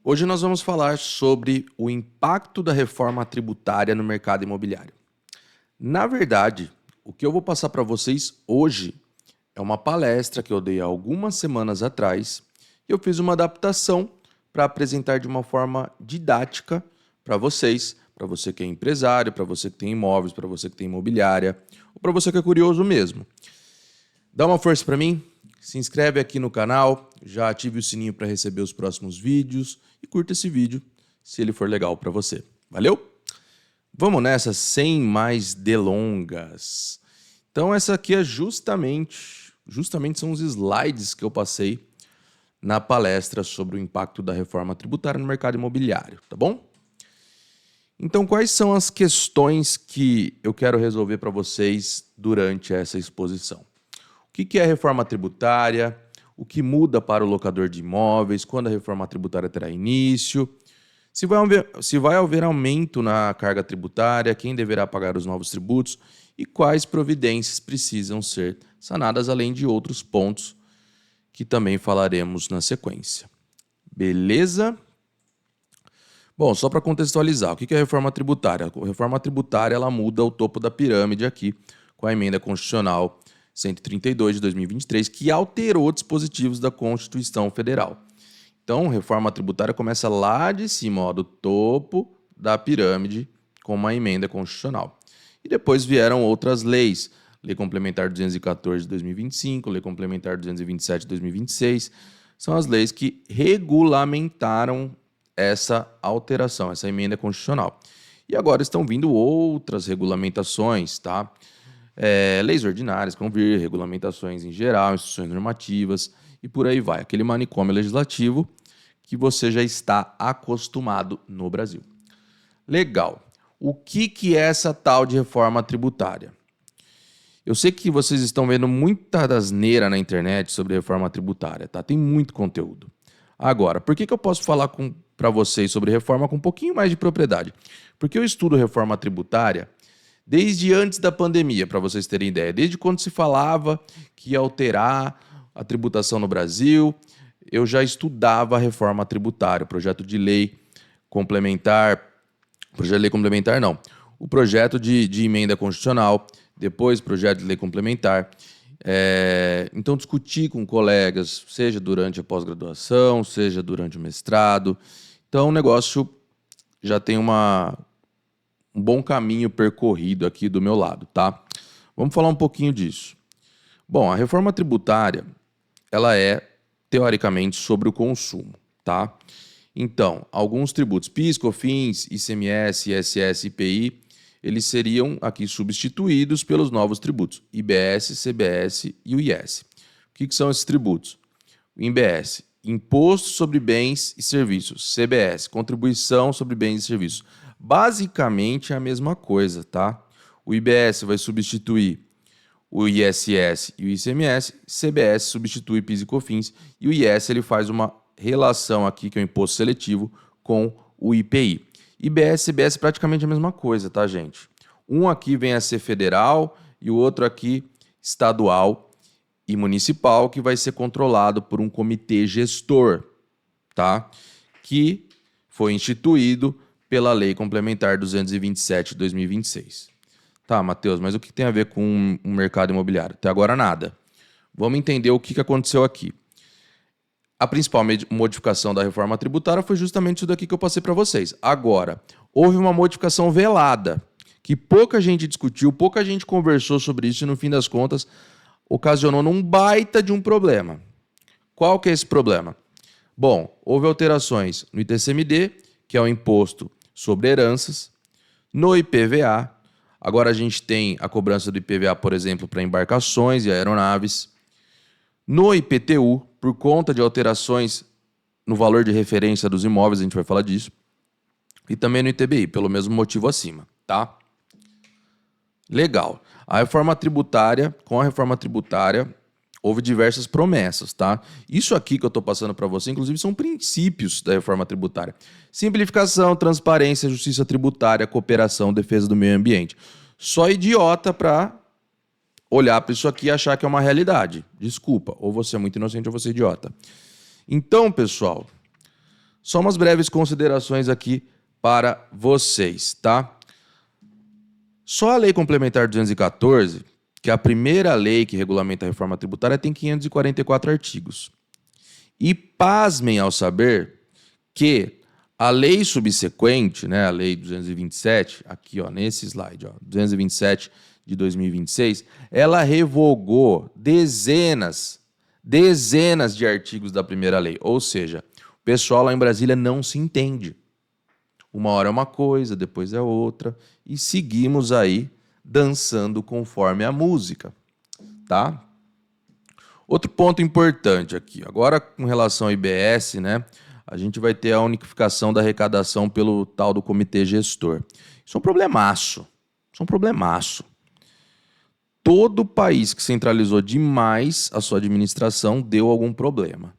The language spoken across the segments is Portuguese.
Hoje nós vamos falar sobre o impacto da reforma tributária no mercado imobiliário. Na verdade, o que eu vou passar para vocês hoje é uma palestra que eu dei há algumas semanas atrás e eu fiz uma adaptação para apresentar de uma forma didática para você que é empresário, para você que tem imóveis, para você que tem imobiliária ou para você que é curioso mesmo. Dá uma força para mim, se inscreve aqui no canal, já ative o sininho para receber os próximos vídeos e curta esse vídeo se ele for legal para você. Valeu? Vamos nessa sem mais delongas. Então essa aqui é justamente são os slides que eu passei na palestra sobre o impacto da reforma tributária no mercado imobiliário, tá bom? Então quais são as questões que eu quero resolver para vocês durante essa exposição? O que é a reforma tributária? O que muda para o locador de imóveis? Quando a reforma tributária terá início? Se vai haver aumento na carga tributária? Quem deverá pagar os novos tributos? E quais providências precisam ser sanadas, além de outros pontos que também falaremos na sequência. Beleza? Bom, só para contextualizar, o que é a reforma tributária? A reforma tributária ela muda o topo da pirâmide aqui com a emenda constitucional 132 de 2023, que alterou dispositivos da Constituição Federal. Então, reforma tributária começa lá de cima, ó, do topo da pirâmide, com uma emenda constitucional. E depois vieram outras leis, Lei Complementar 214 de 2025, Lei Complementar 227 de 2026, são as leis que regulamentaram essa alteração, essa emenda constitucional. E agora estão vindo outras regulamentações, tá? Leis ordinárias que vão vir, regulamentações em geral, instruções normativas e por aí vai. Aquele manicômio legislativo que você já está acostumado no Brasil. Legal. O que é essa tal de reforma tributária? Eu sei que vocês estão vendo muita asneira na internet sobre reforma tributária, tá? Tem muito conteúdo. Agora, por que eu posso falar para vocês sobre reforma com um pouquinho mais de propriedade? Porque eu estudo reforma tributária desde antes da pandemia, para vocês terem ideia. Desde quando se falava que ia alterar a tributação no Brasil, eu já estudava a reforma tributária, o projeto de lei complementar, o projeto de emenda constitucional, depois projeto de lei complementar. Então discuti com colegas, seja durante a pós-graduação, seja durante o mestrado. Então o negócio já tem um bom caminho percorrido aqui do meu lado, tá? Vamos falar um pouquinho disso. Bom, a reforma tributária, ela é, teoricamente, sobre o consumo, tá? Então, alguns tributos, PIS, COFINS, ICMS, ISS, IPI, eles seriam aqui substituídos pelos novos tributos, IBS, CBS e o IS. O que são esses tributos? O IBS, Imposto sobre Bens e Serviços, CBS, Contribuição sobre Bens e Serviços. Basicamente é a mesma coisa, tá? O IBS vai substituir o ISS e o ICMS, CBS substitui PIS e COFINS e o IS ele faz uma relação aqui, que é o imposto seletivo, com o IPI. IBS e CBS é praticamente a mesma coisa, tá, gente? Um aqui vem a ser federal e o outro aqui estadual e municipal, que vai ser controlado por um comitê gestor, tá? Que foi instituído pela Lei Complementar 227 de 2026. Tá, Matheus, mas o que tem a ver com o mercado imobiliário? Até agora nada. Vamos entender o que aconteceu aqui. A principal modificação da reforma tributária foi justamente isso daqui que eu passei para vocês. Agora, houve uma modificação velada, que pouca gente discutiu, pouca gente conversou sobre isso e, no fim das contas, ocasionou um baita de um problema. Qual que é esse problema? Bom, houve alterações no ITCMD, que é o imposto sobre heranças, no IPVA. Agora a gente tem a cobrança do IPVA, por exemplo, para embarcações e aeronaves. No IPTU, por conta de alterações no valor de referência dos imóveis, a gente vai falar disso. E também no ITBI, pelo mesmo motivo acima, tá? Legal. Com a reforma tributária, houve diversas promessas, tá? Isso aqui que eu estou passando para você, inclusive, são princípios da reforma tributária. Simplificação, transparência, justiça tributária, cooperação, defesa do meio ambiente. Só idiota para olhar para isso aqui e achar que é uma realidade. Desculpa, ou você é muito inocente ou você é idiota. Então, pessoal, Só umas breves considerações aqui para vocês, tá? Só a Lei Complementar 214, que é a primeira lei que regulamenta a reforma tributária, tem 544 artigos. E pasmem ao saber que a lei subsequente, né, a Lei 227, aqui ó, nesse slide, ó, 227 de 2026, ela revogou dezenas de artigos da primeira lei. Ou seja, o pessoal lá em Brasília não se entende. Uma hora é uma coisa, depois é outra, e seguimos aí dançando conforme a música, tá? Outro ponto importante aqui, agora com relação ao IBS, né, a gente vai ter a unificação da arrecadação pelo tal do comitê gestor. Isso é um problemaço, Todo país que centralizou demais a sua administração deu algum problema.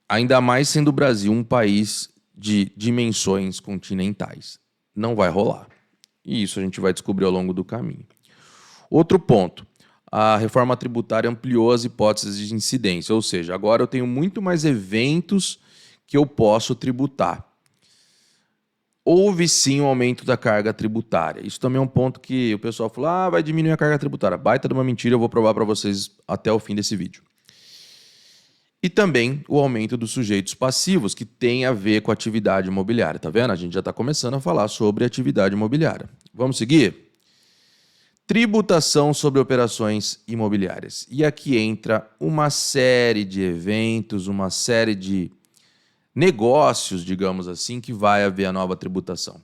Ainda mais sendo o Brasil um país de dimensões continentais. Não vai rolar. E isso a gente vai descobrir ao longo do caminho. Outro ponto. A reforma tributária ampliou as hipóteses de incidência, ou seja, agora eu tenho muito mais eventos que eu posso tributar. Houve sim um aumento da carga tributária. Isso também é um ponto que o pessoal falou, vai diminuir a carga tributária. Baita de uma mentira, eu vou provar para vocês até o fim desse vídeo. E também o aumento dos sujeitos passivos, que tem a ver com a atividade imobiliária. Tá vendo? A gente já está começando a falar sobre atividade imobiliária. Vamos seguir? Tributação sobre operações imobiliárias. E aqui entra uma série de eventos, uma série de negócios, digamos assim, que vai haver a nova tributação.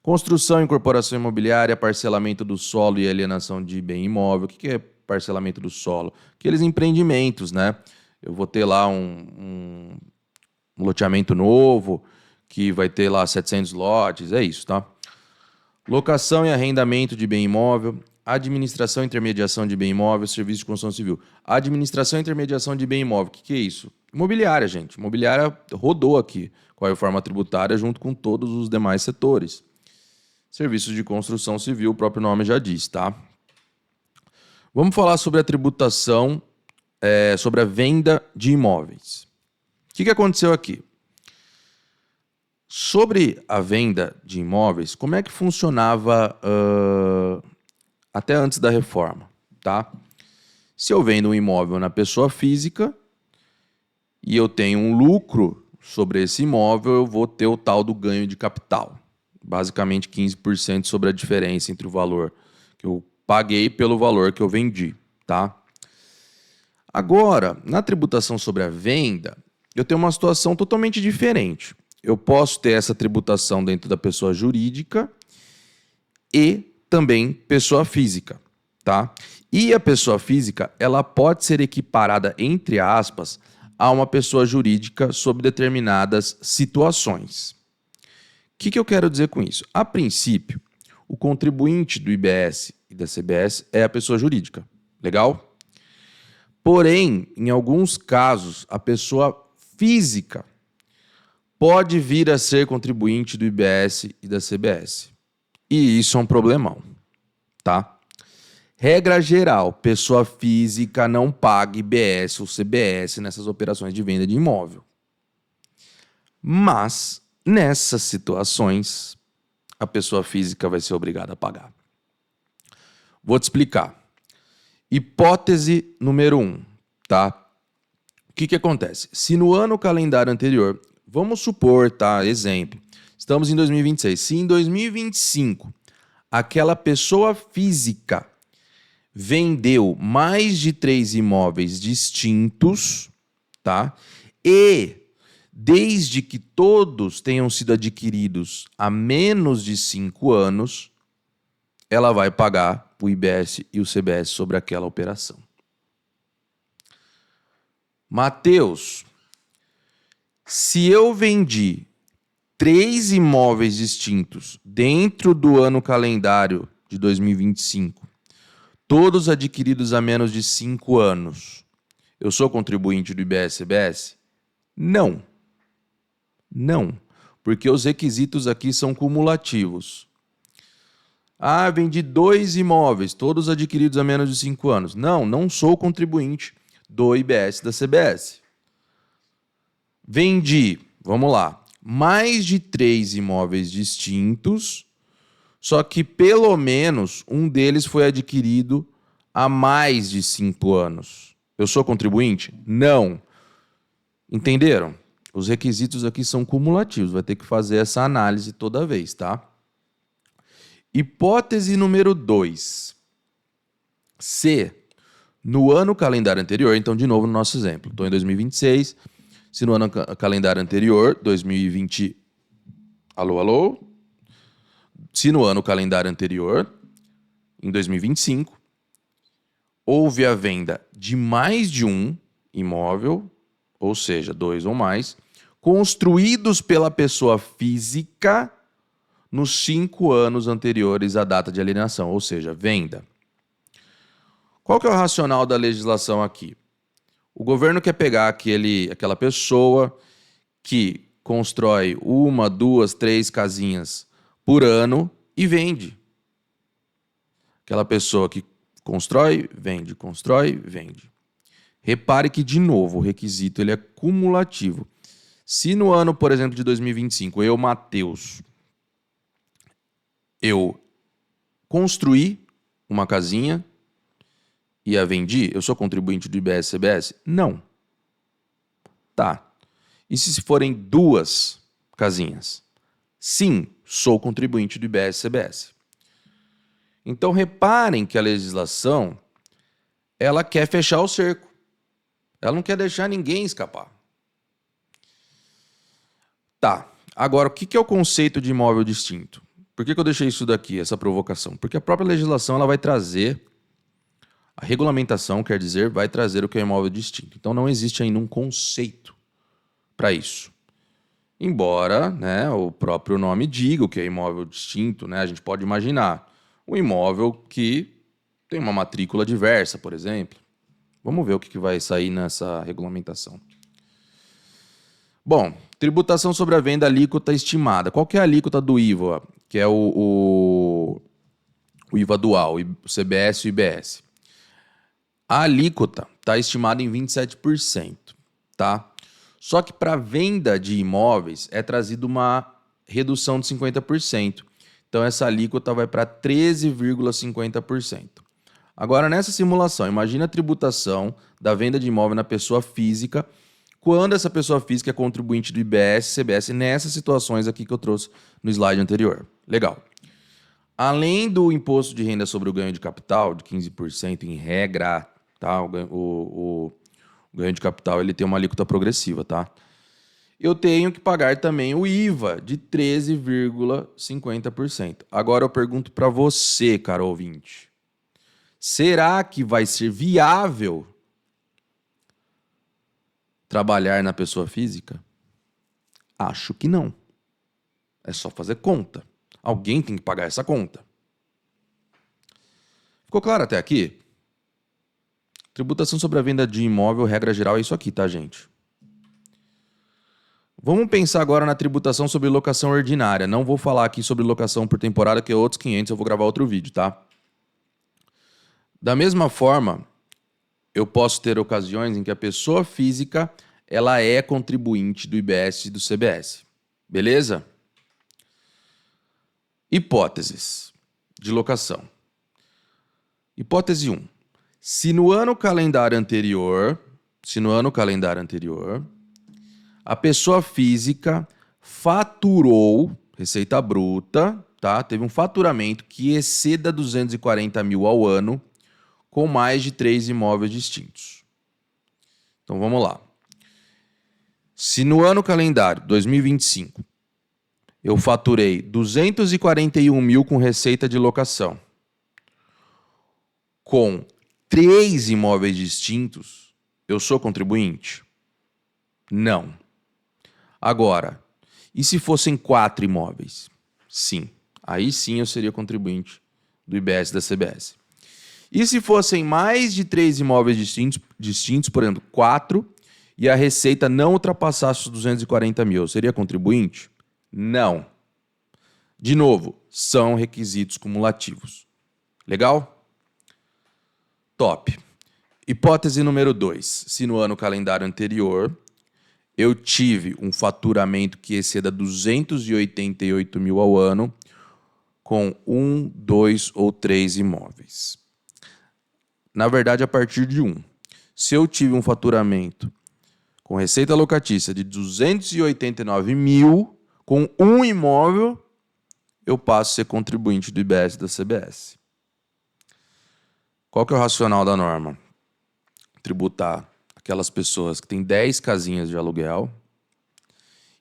Construção e incorporação imobiliária, parcelamento do solo e alienação de bem imóvel. O que é parcelamento do solo? Aqueles empreendimentos, né? Eu vou ter lá um loteamento novo, que vai ter lá 700 lotes, é isso, tá? Locação e arrendamento de bem imóvel, administração e intermediação de bem imóvel, serviço de construção civil. Administração e intermediação de bem imóvel, o que é isso? Imobiliária, gente. Imobiliária rodou aqui com a reforma tributária junto com todos os demais setores. Serviços de construção civil, o próprio nome já diz, tá? Vamos falar sobre a tributação, sobre a venda de imóveis. O que aconteceu aqui? Sobre a venda de imóveis, como é que funcionava até antes da reforma, tá? Se eu vendo um imóvel na pessoa física e eu tenho um lucro sobre esse imóvel, eu vou ter o tal do ganho de capital. Basicamente 15% sobre a diferença entre o valor que eu paguei pelo valor que eu vendi, tá? Agora, na tributação sobre a venda, eu tenho uma situação totalmente diferente. Eu posso ter essa tributação dentro da pessoa jurídica e também pessoa física, tá? E a pessoa física, ela pode ser equiparada, entre aspas, a uma pessoa jurídica sob determinadas situações. O que eu quero dizer com isso? A princípio, o contribuinte do IBS e da CBS é a pessoa jurídica, legal? Porém, em alguns casos, a pessoa física pode vir a ser contribuinte do IBS e da CBS. E isso é um problemão, tá? Regra geral, pessoa física não paga IBS ou CBS nessas operações de venda de imóvel. Mas, nessas situações, a pessoa física vai ser obrigada a pagar. Vou te explicar. Hipótese número 1, tá? O que acontece? Se no ano calendário anterior, vamos supor, tá? Exemplo, estamos em 2026. Se em 2025 aquela pessoa física vendeu mais de 3 imóveis distintos, tá? E desde que todos tenham sido adquiridos há menos de 5 anos, ela vai pagar o IBS e o CBS sobre aquela operação. Mateus, se eu vendi 3 imóveis distintos dentro do ano calendário de 2025, todos adquiridos há menos de 5 anos, eu sou contribuinte do IBS e CBS? Não. Não, porque os requisitos aqui são cumulativos. Vendi 2 imóveis, todos adquiridos há menos de 5 anos. Não sou contribuinte do IBS e da CBS. Vendi, vamos lá, mais de 3 imóveis distintos, só que pelo menos um deles foi adquirido há mais de 5 anos. Eu sou contribuinte? Não. Entenderam? Os requisitos aqui são cumulativos, vai ter que fazer essa análise toda vez, tá? Hipótese número 2. Se no ano calendário anterior, então de novo no nosso exemplo, estou em 2026, se no ano calendário anterior, 2020... Alô, alô? Se no ano calendário anterior, em 2025, houve a venda de mais de um imóvel, ou seja, 2 ou mais, construídos pela pessoa física nos 5 anos anteriores à data de alienação, ou seja, venda. Qual que é o racional da legislação aqui? O governo quer pegar aquela pessoa que constrói 1, 2, 3 casinhas por ano e vende. Aquela pessoa que constrói, vende. Repare que, de novo, o requisito ele é cumulativo. Se no ano, por exemplo, de 2025, eu, Matheus, eu construí uma casinha e a vendi, eu sou contribuinte do IBS-CBS? Não. Tá. E se forem 2 casinhas? Sim, sou contribuinte do IBS-CBS. Então, reparem que a legislação, ela quer fechar o cerco. Ela não quer deixar ninguém escapar. Tá. Agora, o que é o conceito de imóvel distinto? Por que eu deixei isso daqui, essa provocação? Porque a própria legislação ela vai trazer, a regulamentação, quer dizer, vai trazer o que é imóvel distinto. Então, não existe ainda um conceito para isso. Embora, né, o próprio nome diga o que é imóvel distinto, né, a gente pode imaginar um imóvel que tem uma matrícula diversa, por exemplo. Vamos ver o que vai sair nessa regulamentação. Bom, tributação sobre a venda alíquota estimada. Qual que é a alíquota do IVA? Que é o IVA dual, o CBS e o IBS. A alíquota está estimada em 27%, tá? Só que para venda de imóveis é trazida uma redução de 50%. Então essa alíquota vai para 13,50%. Agora nessa simulação, imagina a tributação da venda de imóvel na pessoa física quando essa pessoa física é contribuinte do IBS, CBS, nessas situações aqui que eu trouxe no slide anterior. Legal. Além do imposto de renda sobre o ganho de capital, de 15% em regra, tá? O ganho de capital ele tem uma alíquota progressiva, tá? Eu tenho que pagar também o IVA de 13,50%. Agora eu pergunto para você, caro ouvinte. Será que vai ser viável trabalhar na pessoa física? Acho que não. É só fazer conta. Alguém tem que pagar essa conta. Ficou claro até aqui? Tributação sobre a venda de imóvel, regra geral, é isso aqui, tá, gente? Vamos pensar agora na tributação sobre locação ordinária. Não vou falar aqui sobre locação por temporada, que é outros 500, eu vou gravar outro vídeo, tá? Da mesma forma, eu posso ter ocasiões em que a pessoa física ela é contribuinte do IBS e do CBS. Beleza? Hipóteses de locação. Hipótese 1. Se no ano calendário anterior, a pessoa física faturou, receita bruta, tá? Teve um faturamento que exceda 240 mil ao ano, com mais de 3 imóveis distintos. Então vamos lá. Se no ano calendário 2025 eu faturei 241 mil com receita de locação, com 3 imóveis distintos, eu sou contribuinte? Não. Agora, e se fossem 4 imóveis? Sim. Aí sim eu seria contribuinte do IBS e da CBS. E se fossem mais de 3 imóveis distintos, por exemplo, 4, e a receita não ultrapassasse os 240 mil, eu seria contribuinte? Não. De novo, são requisitos cumulativos. Legal? Top. Hipótese número 2. Se no ano calendário anterior eu tive um faturamento que exceda 288 mil ao ano com 1, 2 ou 3 imóveis. Na verdade, a partir de 1. Se eu tive um faturamento com receita locatícia de 289 mil, com um imóvel, eu passo a ser contribuinte do IBS da CBS. Qual que é o racional da norma? Tributar aquelas pessoas que têm 10 casinhas de aluguel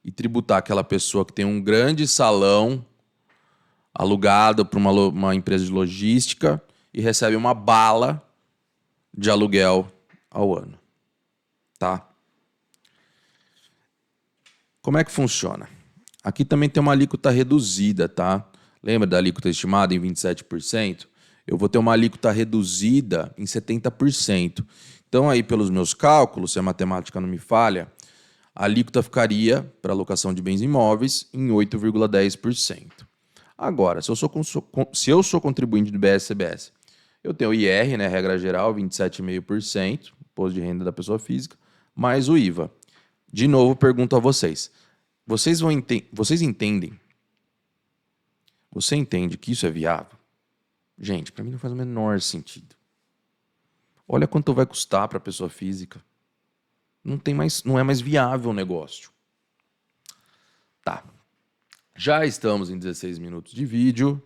e tributar aquela pessoa que tem um grande salão alugado para uma empresa de logística e recebe uma bala de aluguel ao ano. Tá? Como é que funciona? Aqui também tem uma alíquota reduzida, tá? Lembra da alíquota estimada em 27%? Eu vou ter uma alíquota reduzida em 70%. Então, aí, pelos meus cálculos, se a matemática não me falha, a alíquota ficaria, para alocação de bens imóveis, em 8,10%. Agora, se eu sou contribuinte do IBS-CBS, eu tenho o IR, né, regra geral, 27,5%, imposto de renda da pessoa física, mais o IVA. De novo, pergunto a vocês. Vocês entendem? Você entende que isso é viável? Gente, para mim não faz o menor sentido. Olha quanto vai custar para a pessoa física. Não é mais viável o negócio. Tá. Já estamos em 16 minutos de vídeo.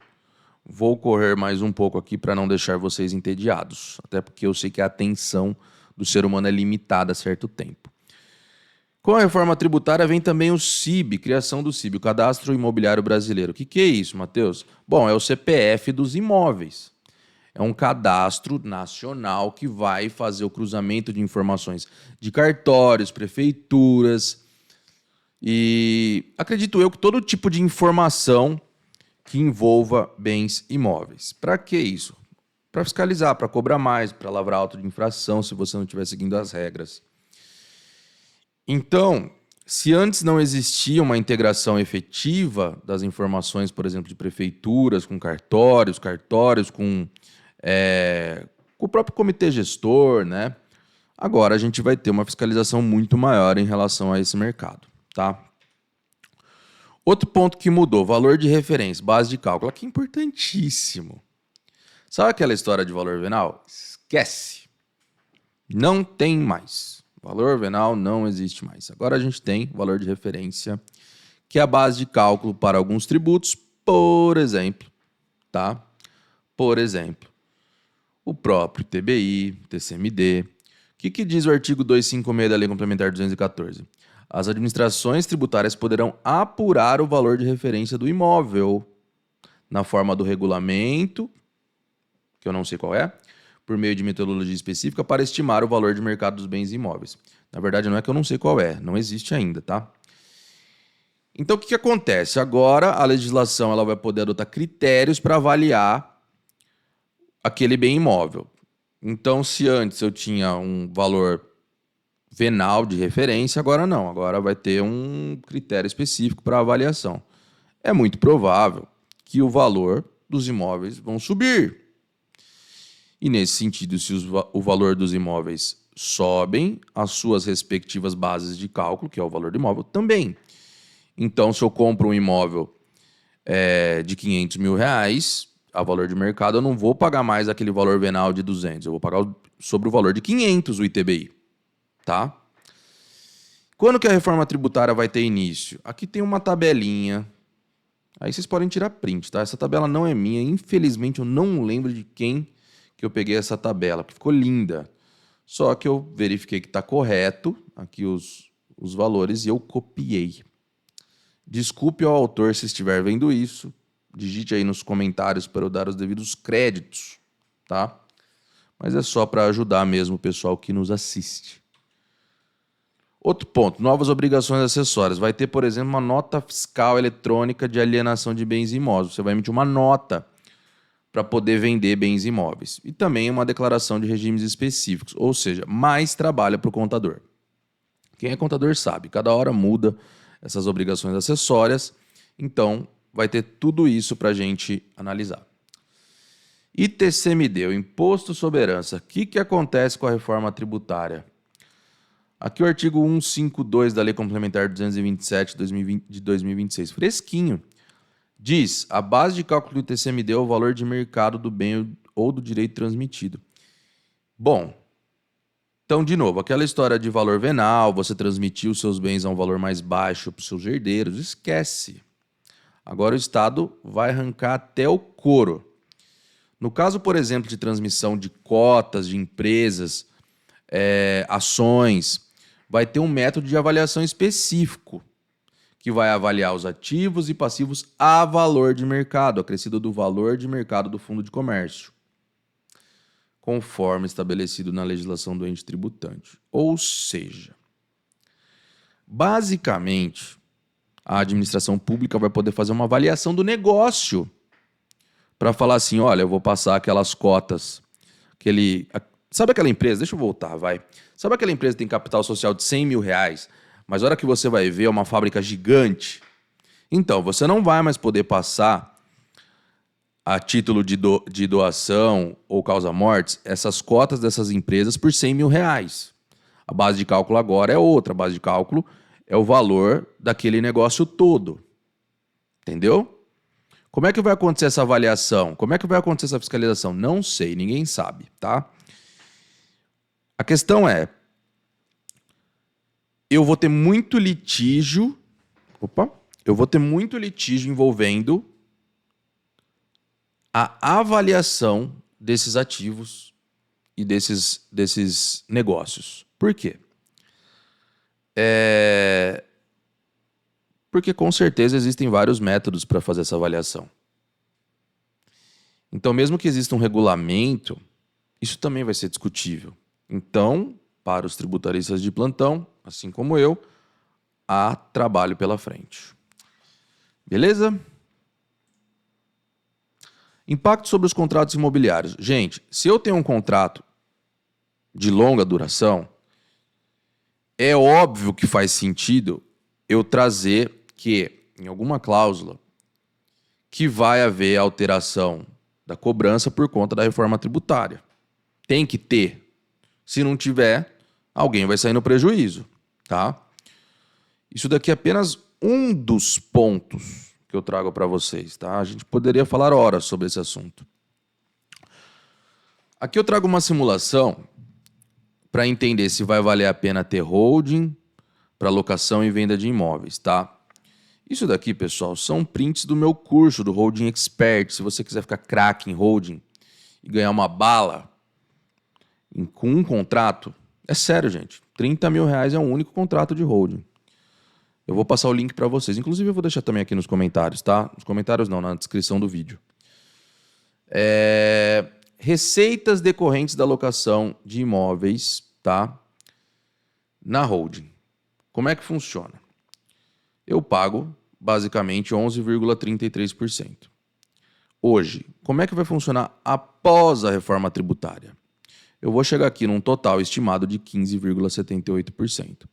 Vou correr mais um pouco aqui para não deixar vocês entediados. Até porque eu sei que a atenção do ser humano é limitada a certo tempo. Com a reforma tributária vem também o CIB, criação do CIB, o Cadastro Imobiliário Brasileiro. O que é isso, Matheus? Bom, é o CPF dos imóveis. É um cadastro nacional que vai fazer o cruzamento de informações de cartórios, prefeituras e, acredito eu, que todo tipo de informação que envolva bens imóveis. Para que isso? Para fiscalizar, para cobrar mais, para lavrar auto de infração se você não estiver seguindo as regras. Então, se antes não existia uma integração efetiva das informações, por exemplo, de prefeituras com cartórios com o próprio comitê gestor, né? Agora a gente vai ter uma fiscalização muito maior em relação a esse mercado, tá? Outro ponto que mudou, valor de referência, base de cálculo, aqui é importantíssimo. Sabe aquela história de valor venal? Esquece. Não tem mais. Valor venal não existe mais. Agora a gente tem valor de referência, que é a base de cálculo para alguns tributos, por exemplo, tá? Por exemplo, o próprio TBI, TCMD. O que diz o artigo 256 da Lei Complementar 214? As administrações tributárias poderão apurar o valor de referência do imóvel na forma do regulamento, que eu não sei qual é, por meio de metodologia específica para estimar o valor de mercado dos bens imóveis. Na verdade, não é que eu não sei qual é, não existe ainda, tá? Então, o que acontece? Agora, a legislação ela vai poder adotar critérios para avaliar aquele bem imóvel. Então, se antes eu tinha um valor venal de referência, agora não. Agora vai ter um critério específico para avaliação. É muito provável que o valor dos imóveis vão subir. E nesse sentido, se o valor dos imóveis sobem, as suas respectivas bases de cálculo, que é o valor do imóvel, também. Então, se eu compro um imóvel de 500 mil reais, a valor de mercado, eu não vou pagar mais aquele valor venal de 200, eu vou pagar sobre o valor de 500 o ITBI. Tá? Quando que a reforma tributária vai ter início? Aqui tem uma tabelinha. Aí vocês podem tirar print, tá? Essa tabela não é minha. Infelizmente, eu não lembro de quem que eu peguei essa tabela, porque ficou linda. Só que eu verifiquei que está correto aqui os valores e eu copiei. Desculpe ao autor se estiver vendo isso. Digite aí nos comentários para eu dar os devidos créditos, tá? Mas é só para ajudar mesmo o pessoal que nos assiste. Outro ponto, novas obrigações acessórias. Vai ter, por exemplo, uma nota fiscal eletrônica de alienação de bens imóveis. Você vai emitir uma nota para poder vender bens imóveis. E também uma declaração de regimes específicos, ou seja, mais trabalho para o contador. Quem é contador sabe, cada hora muda essas obrigações acessórias, então vai ter tudo isso para a gente analisar. ITCMD, o Imposto sobre Herança. O que acontece com a reforma tributária? Aqui o artigo 152 da Lei Complementar 227 de 2026, fresquinho. Diz, a base de cálculo do ITCMD é o valor de mercado do bem ou do direito transmitido. Bom, então, de novo, aquela história de valor venal, você transmitir os seus bens a um valor mais baixo para os seus herdeiros, esquece. Agora o Estado vai arrancar até o couro. No caso, por exemplo, de transmissão de cotas de empresas, ações, vai ter um método de avaliação específico, que vai avaliar os ativos e passivos a valor de mercado, acrescido do valor de mercado do fundo de comércio, conforme estabelecido na legislação do ente tributante. Ou seja, basicamente, a administração pública vai poder fazer uma avaliação do negócio para falar assim, olha, eu vou passar aquelas cotas, sabe aquela empresa, deixa eu voltar, vai. Sabe aquela empresa que tem capital social de 100 mil reais, mas a hora que você vai ver é uma fábrica gigante? Então, você não vai mais poder passar a título de doação ou causa-mortes essas cotas dessas empresas por 100 mil reais. A base de cálculo agora é outra. A base de cálculo é o valor daquele negócio todo. Entendeu? Como é que vai acontecer essa avaliação? Como é que vai acontecer essa fiscalização? Não sei, ninguém sabe, tá? A questão é, eu vou ter muito litígio envolvendo a avaliação desses ativos e desses negócios. Por quê? Porque com certeza existem vários métodos para fazer essa avaliação. Então, mesmo que exista um regulamento, isso também vai ser discutível. Então, para os tributaristas de plantão, assim como eu, há trabalho pela frente. Beleza? Impacto sobre os contratos imobiliários. Gente, se eu tenho um contrato de longa duração, é óbvio que faz sentido eu trazer que, em alguma cláusula, que vai haver alteração da cobrança por conta da reforma tributária. Tem que ter. Se não tiver, alguém vai sair no prejuízo, tá? Isso daqui é apenas um dos pontos que eu trago para vocês, tá? A gente poderia falar horas sobre esse assunto. Aqui eu trago uma simulação para entender se vai valer a pena ter holding para locação e venda de imóveis, tá? Isso daqui, pessoal, são prints do meu curso, do Holding Expert. Se você quiser ficar craque em holding e ganhar uma bala com um contrato, é sério, gente. 30 mil reais é um único contrato de holding. Eu vou passar o link para vocês. Inclusive, eu vou deixar também aqui nos comentários, tá? Nos comentários não, na descrição do vídeo. Receitas decorrentes da locação de imóveis, tá? Na holding. Como é que funciona? Eu pago, basicamente, 11,33%. Hoje, como é que vai funcionar após a reforma tributária? Eu vou chegar aqui num total estimado de 15,78%.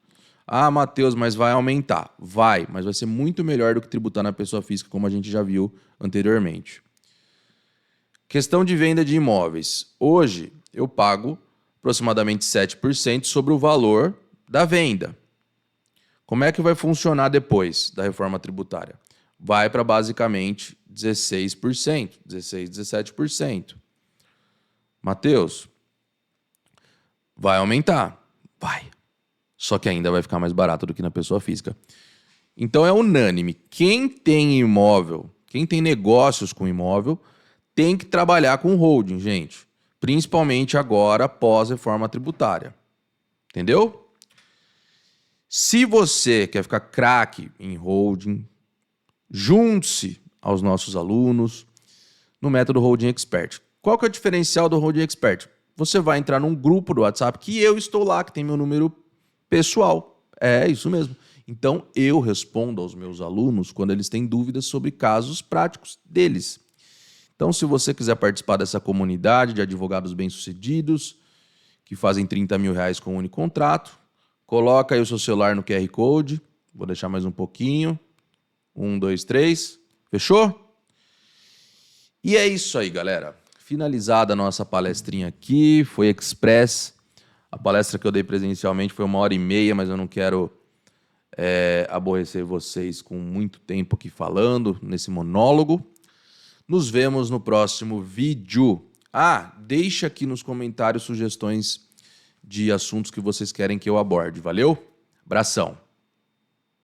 Ah, Matheus, mas vai aumentar. Vai, mas vai ser muito melhor do que tributar na pessoa física, como a gente já viu anteriormente. Questão de venda de imóveis. Hoje, eu pago aproximadamente 7% sobre o valor da venda. Como é que vai funcionar depois da reforma tributária? Vai para basicamente 16%, 16%, 17%. Matheus, vai aumentar? Vai. Só que ainda vai ficar mais barato do que na pessoa física. Então é unânime. Quem tem imóvel, quem tem negócios com imóvel, tem que trabalhar com holding, gente. Principalmente agora, após a reforma tributária. Entendeu? Se você quer ficar craque em holding, junte-se aos nossos alunos no método Holding Expert. Qual que é o diferencial do Holding Expert? Você vai entrar num grupo do WhatsApp que eu estou lá, que tem meu número pessoal. É isso mesmo. Então, eu respondo aos meus alunos quando eles têm dúvidas sobre casos práticos deles. Então, se você quiser participar dessa comunidade de advogados bem-sucedidos, que fazem 30 mil reais com um único contrato, coloca aí o seu celular no QR Code. Vou deixar mais um pouquinho. 1, 2, 3. Fechou? E é isso aí, galera. Finalizada a nossa palestrinha aqui. Foi express. A palestra que eu dei presencialmente foi 1h30, mas eu não quero aborrecer vocês com muito tempo aqui falando, nesse monólogo. Nos vemos no próximo vídeo. Deixa aqui nos comentários sugestões de assuntos que vocês querem que eu aborde. Valeu? Abração!